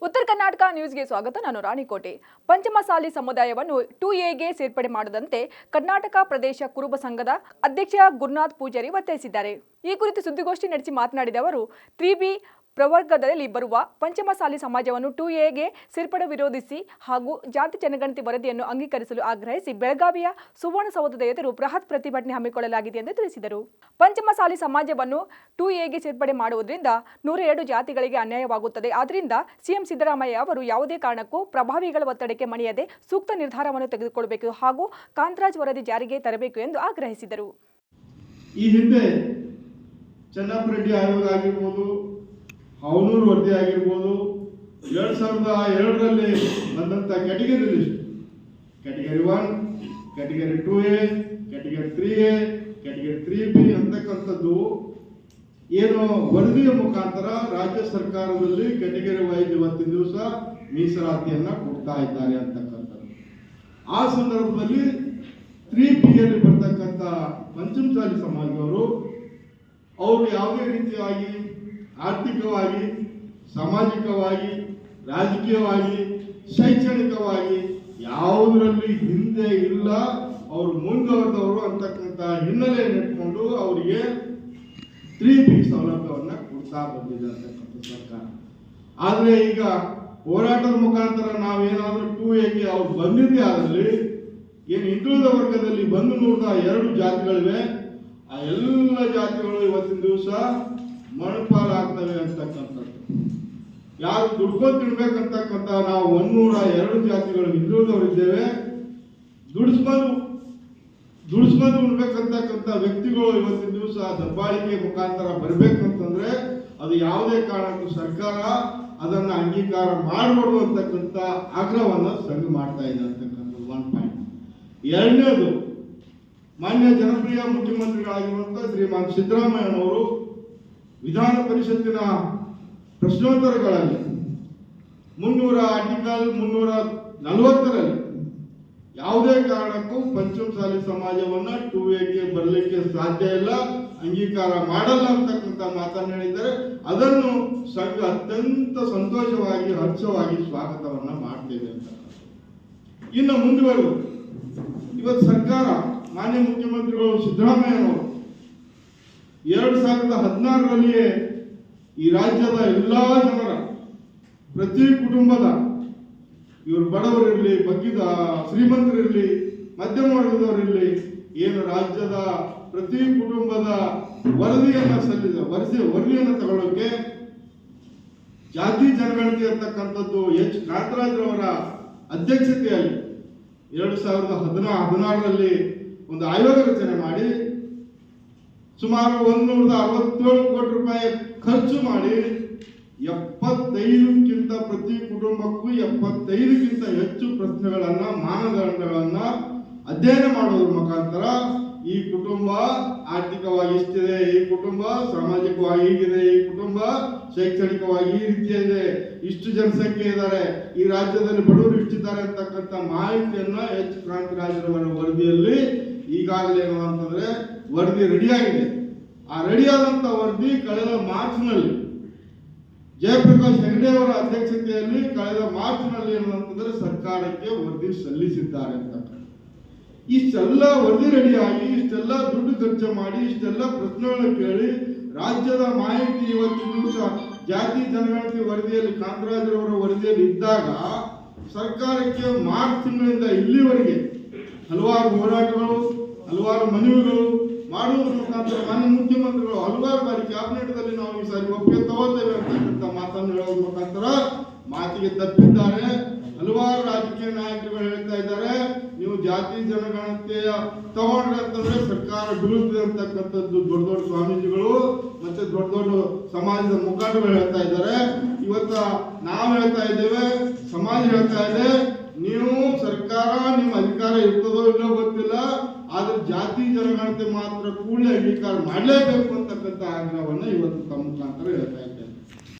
ಉತ್ತರ ಕರ್ನಾಟಕ ನ್ಯೂಸ್ಗೆ ಸ್ವಾಗತ. ನಾನು ರಾಣಿಕೋಟೆ. ಪಂಚಮಸಾಲಿ ಸಮುದಾಯವನ್ನು 2Aಗೆ ಸೇರ್ಪಡೆ ಮಾಡದಂತೆ ಕರ್ನಾಟಕ ಪ್ರದೇಶ ಕುರುಬ ಸಂಘದ ಅಧ್ಯಕ್ಷ ಗುರುನಾಥ್ ಪೂಜಾರಿ ಒತ್ತಾಯಿಸಿದ್ದಾರೆ. ಈ ಕುರಿತು ಸುದ್ದಿಗೋಷ್ಠಿ ನಡೆಸಿ ಮಾತನಾಡಿದ ಅವರು 3B ಪ್ರವರ್ಗದಲ್ಲಿ ಬರುವ ಪಂಚಮಸಾಲಿ ಸಮಾಜವನ್ನು 2Aಗೆ ಸೇರ್ಪಡೆ ವಿರೋಧಿಸಿ ಹಾಗೂ ಜಾತಿ ಜನಗಣತಿ ವರದಿಯನ್ನು ಅಂಗೀಕರಿಸಲು ಆಗ್ರಹಿಸಿ ಬೆಳಗಾವಿಯ ಸುವರ್ಣಸೌಧದ ಎದುರು ಬೃಹತ್ ಪ್ರತಿಭಟನೆ ಹಮ್ಮಿಕೊಳ್ಳಲಾಗಿದೆ ಎಂದು ತಿಳಿಸಿದರು. ಪಂಚಮಸಾಲಿ ಸಮಾಜವನ್ನು 2Aಗೆ ಸೇರ್ಪಡೆ ಮಾಡುವುದರಿಂದ 102 ಜಾತಿಗಳಿಗೆ ಅನ್ಯಾಯವಾಗುತ್ತದೆ. ಆದ್ದರಿಂದ ಸಿಎಂ ಸಿದ್ದರಾಮಯ್ಯ ಅವರು ಯಾವುದೇ ಕಾರಣಕ್ಕೂ ಪ್ರಭಾವಿಗಳ ಒತ್ತಡಕ್ಕೆ ಮಣಿಯದೆ ಸೂಕ್ತ ನಿರ್ಧಾರವನ್ನು ತೆಗೆದುಕೊಳ್ಳಬೇಕು ಹಾಗೂ ಕಾಂತರಾಜ್ ವರದಿ ಜಾರಿಗೆ ತರಬೇಕು ಎಂದು ಆಗ್ರಹಿಸಿದರು. ಈ ಹಿಂದೆ ಚೆನ್ನಪ್ಪರೆಡ್ಡಿ ಆಯೋಗ ಆಗಿರ್ಬೋದು, ಅವನೂರು ವರದಿ ಆಗಿರ್ಬೋದು, 2002ರಲ್ಲಿ ಬಂದಂಥ category list, category 1, category 2A, category 3A, category 3B ಅಂತಕ್ಕಂಥದ್ದು ಏನು ವರದಿಯ ಮುಖಾಂತರ ರಾಜ್ಯ ಸರ್ಕಾರದಲ್ಲಿ ಕ್ಯಾಟಗರಿ ವೈಸ್ ಇವತ್ತಿನ ದಿವಸ ಮೀಸಲಾತಿಯನ್ನು ಕೊಡ್ತಾ ಇದ್ದಾರೆ ಅಂತಕ್ಕಂಥದ್ದು. ಆ ಸಂದರ್ಭದಲ್ಲಿ 3Bಯಲ್ಲಿ ಬರ್ತಕ್ಕಂಥ ಪಂಚಮಸಾಲಿ ಸಮಾಜದವರು ಅವರು ಯಾವುದೇ ರೀತಿಯಾಗಿ ಆರ್ಥಿಕವಾಗಿ, ಸಾಮಾಜಿಕವಾಗಿ, ರಾಜಕೀಯವಾಗಿ, ಶೈಕ್ಷಣಿಕವಾಗಿ ಯಾವುದರಲ್ಲಿ ಹಿಂದೆ ಇಲ್ಲ, ಅವರು ಮುಂದುವರೆದವರು ಅಂತಕ್ಕಂಥ ಹಿನ್ನೆಲೆಯನ್ನು ಇಟ್ಕೊಂಡು ಅವರಿಗೆ 3B ಸೌಲಭ್ಯವನ್ನು ಕೊಡ್ತಾ ಬಂದಿದೆ ಅಂತಕ್ಕಂಥ ಸರ್ಕಾರ. ಆದರೆ ಈಗ ಹೋರಾಟದ ಮುಖಾಂತರ ನಾವೇನಾದರೂ 2Aಗೆ ಅವ್ರು ಬಂದಿದ್ದೇ ಆದಲ್ಲಿ ಏನು ಹಿಂದುಳಿದ ವರ್ಗದಲ್ಲಿ ಬಂದು ನೋಡಿದ 2 ಜಾತಿಗಳಿವೆ, ಆ ಎಲ್ಲ ಜಾತಿಗಳು ಇವತ್ತಿನ ದಿವಸ ಮಣಪಾಲಾಗ್ತವೆ ಅಂತಕ್ಕಂಥದ್ದು. ಯಾರು ದುಡ್ಕೊಂಡು ತಿನ್ಬೇಕಂತಕ್ಕಂಥ ನಾವು 102 ಜಾತಿಗಳು ಹಿಂದುಳಿದವರಿದ್ದೇವೆ. ದುಡಿಸ್ಕೊಂಡು ಉಣ್ಬೇಕಂತಕ್ಕಂಥ ವ್ಯಕ್ತಿಗಳು ಇವತ್ತಿನ ದಿವಸ ದಬ್ಬಾಳಿಕೆ ಮುಖಾಂತರ ಬರಬೇಕು ಅಂತಂದ್ರೆ ಅದು ಯಾವುದೇ ಕಾರಣಕ್ಕೂ ಸರ್ಕಾರ ಅದನ್ನು ಅಂಗೀಕಾರ ಮಾಡಬಾರ್ದು ಅಂತಕ್ಕಂಥ ಆಗ್ರಹವನ್ನು ಸಂಘ ಮಾಡ್ತಾ ಇದೆ ಅಂತಕ್ಕಂಥ 1 ಪಾಯಿಂಟ್. ಎರಡನೇದು, ಮಾನ್ಯ ಜನಪ್ರಿಯ ಮುಖ್ಯಮಂತ್ರಿಗಳಾಗಿರುವಂಥ ಶ್ರೀಮಾನ್ ಸಿದ್ದರಾಮಯ್ಯನವರು ವಿಧಾನ ಪರಿಷತ್ತಿನ ಪ್ರಶ್ನೋತ್ತರಗಳಲ್ಲಿ ಆರ್ಟಿಕಲ್ 340ರಲ್ಲಿ ಯಾವುದೇ ಕಾರಣಕ್ಕೂ ಪಂಚಮಸಾಲಿ ಸಮಾಜವನ್ನ 2Aಗೆ ಬರಲಿಕ್ಕೆ ಸಾಧ್ಯ ಇಲ್ಲ, ಅಂಗೀಕಾರ ಮಾಡಲ್ಲ ಅಂತಕ್ಕಂಥ ಮಾತನ್ನು ಹೇಳಿದ್ದಾರೆ. ಅದನ್ನು ಸಂಘ ಅತ್ಯಂತ ಸಂತೋಷವಾಗಿ, ಹರ್ಷವಾಗಿ ಸ್ವಾಗತವನ್ನ ಮಾಡ್ತೇವೆ ಅಂತ. ಇನ್ನು ಮುಂದುವರೆದು ಇವತ್ತು ಸರ್ಕಾರ, ಮಾನ್ಯ ಮುಖ್ಯಮಂತ್ರಿಗಳು ಸಿದ್ದರಾಮಯ್ಯನವರು 2016ರಲ್ಲಿಯೇ ಈ ರಾಜ್ಯದ ಎಲ್ಲಾ ಜನರ, ಪ್ರತಿ ಕುಟುಂಬದ, ಇವರು ಬಡವರಿರಲಿ, ಬಗ್ಗಿದ ಶ್ರೀಮಂತರಿರಲಿ, ಮಧ್ಯಮ ವರ್ಗದವರಿರಲಿ, ಏನು ರಾಜ್ಯದ ಪ್ರತಿ ಕುಟುಂಬದ ವರದಿಯನ್ನು ತಗೊಳ್ಳೋಕೆ ಜಾತಿ ಜನಗಣತಿ ಅಂತಕ್ಕಂಥದ್ದು ಕಾಂತರಾಜ್ರವರ ಅಧ್ಯಕ್ಷತೆಯಲ್ಲಿ 2016ರಲ್ಲಿ ಒಂದು ಆಯೋಗ ರಚನೆ ಮಾಡಿ ಸುಮಾರು 167 ಕೋಟಿ ರೂಪಾಯಿ ಖರ್ಚು ಮಾಡಿ 75ಕ್ಕಿಂತ, ಪ್ರತಿ ಕುಟುಂಬಕ್ಕೂ 75ಕ್ಕಿಂತ ಹೆಚ್ಚು ಪ್ರಶ್ನೆಗಳನ್ನ, ಮಾನದಂಡಗಳನ್ನ ಅಧ್ಯಯನ ಮಾಡೋದ್ರ ಮುಖಾಂತರ ಈ ಕುಟುಂಬ ಆರ್ಥಿಕವಾಗಿ ಇಷ್ಟಿದೆ, ಈ ಕುಟುಂಬ ಸಾಮಾಜಿಕವಾಗಿ ಹೀಗಿದೆ, ಈ ಕುಟುಂಬ ಶೈಕ್ಷಣಿಕವಾಗಿ ಈ ರೀತಿಯಿದೆ, ಇಷ್ಟು ಜನಸಂಖ್ಯೆ ಇದ್ದಾರೆ, ಈ ರಾಜ್ಯದಲ್ಲಿ ಬಡವರು ಇಷ್ಟಿದ್ದಾರೆ ಅಂತಕ್ಕಂಥ ಮಾಹಿತಿಯನ್ನ ಕಾಂತರಾಜ್ರವರ ವರದಿಯಲ್ಲಿ ಈಗಾಗಲೇ ಏನು ಅಂತಂದ್ರೆ ವರದಿ ರೆಡಿಯಾಗಿದೆ. ಆ ರೆಡಿಯಾದಂಥ ವರದಿ ಕಳೆದ ಮಾರ್ಚ್ನಲ್ಲಿ ಜಯಪ್ರಕಾಶ್ ಹೆಗಡೆ ಅವರ ಅಧ್ಯಕ್ಷತೆಯಲ್ಲಿ ಕಳೆದ ಮಾರ್ಚ್ನಲ್ಲಿ ಏನಂತಂದ್ರೆ ಸರ್ಕಾರಕ್ಕೆ ವರದಿ ಸಲ್ಲಿಸಿದ್ದಾರೆ ಅಂತ. ಇಷ್ಟೆಲ್ಲ ವರದಿ ರೆಡಿಯಾಗಿ, ಇಷ್ಟೆಲ್ಲ ದುಡ್ಡು ಖರ್ಚು ಮಾಡಿ, ಇಷ್ಟೆಲ್ಲ ಪ್ರಶ್ನೆಗಳನ್ನು ಕೇಳಿ ರಾಜ್ಯದ ಮಾಹಿತಿ ಇವತ್ತಿನ ದಿವಸ ಜಾತಿ ಜನಗಣತಿ ವರದಿಯಲ್ಲಿ, ಕಾಂತರಾಜ್ರವರ ವರದಿಯಲ್ಲಿ ಇದ್ದಾಗ ಸರ್ಕಾರಕ್ಕೆ ಮಾರ್ಚ್ ತಿಂಗಳಿಂದ ಇಲ್ಲಿವರೆಗೆ ಹಲವಾರು ಹೋರಾಟಗಳು, ಹಲವಾರು ಮನವಿಗಳು ಮಾಡುವುದರ ಮುಖಾಂತರ ಮಾನ್ಯ ಮುಖ್ಯಮಂತ್ರಿಗಳು ಹಲವಾರು ಬಾರಿ ಕ್ಯಾಬಿನೆಟ್ದಲ್ಲಿ ನಾವು ಈ ಸಾರಿ ಒಪ್ಪಿಗೆ ತಗೋತೇವೆ ಅಂತಕ್ಕಂಥ ಮಾತನ್ನು ಹೇಳೋದ್ರ ಮುಖಾಂತರ ಮಾತಿಗೆ ತಪ್ಪಿದ್ದಾರೆ. ಹಲವಾರು ರಾಜಕೀಯ ನಾಯಕರುಗಳು ಹೇಳ್ತಾ ಇದ್ದಾರೆ, ನೀವು ಜಾತಿ ಜನಗಣತಿಯ ತಗೊಂಡ್ರೆ ಅಂತಂದ್ರೆ ಸರ್ಕಾರ ಬೀಳುತ್ತದೆ ಅಂತಕ್ಕಂಥದ್ದು ದೊಡ್ಡ ದೊಡ್ಡ ಸ್ವಾಮೀಜಿಗಳು ಮತ್ತೆ ದೊಡ್ಡ ದೊಡ್ಡ ಸಮಾಜದ ಮುಖಂಡರು ಹೇಳ್ತಾ ಇದ್ದಾರೆ. ಇವತ್ತ ನಾವು ಹೇಳ್ತಾ ಇದ್ದೇವೆ, ಸಮಾಜ ಹೇಳ್ತಾ ಇದೆ, ನೀವು ಸರ್ಕಾರ ನಿಮ್ಮ ಅಧಿಕಾರ ಇರ್ತದೋ ಇಲ್ಲೋ ಗೊತ್ತಿಲ್ಲ, ಆದ್ರೆ ಜಾತಿ ಜನಗಣತಿ ಮಾತ್ರ ಕೂಡಲೇ ಅಂಗೀಕಾರ ಮಾಡಲೇಬೇಕು ಅಂತಕ್ಕಂಥ ಆಗ್ರಹವನ್ನ ಇವತ್ತು ತಮ್ಮ ಮುಖಾಂತರ ಹೇಳ್ತಾ ಇದ್ದೇವೆ.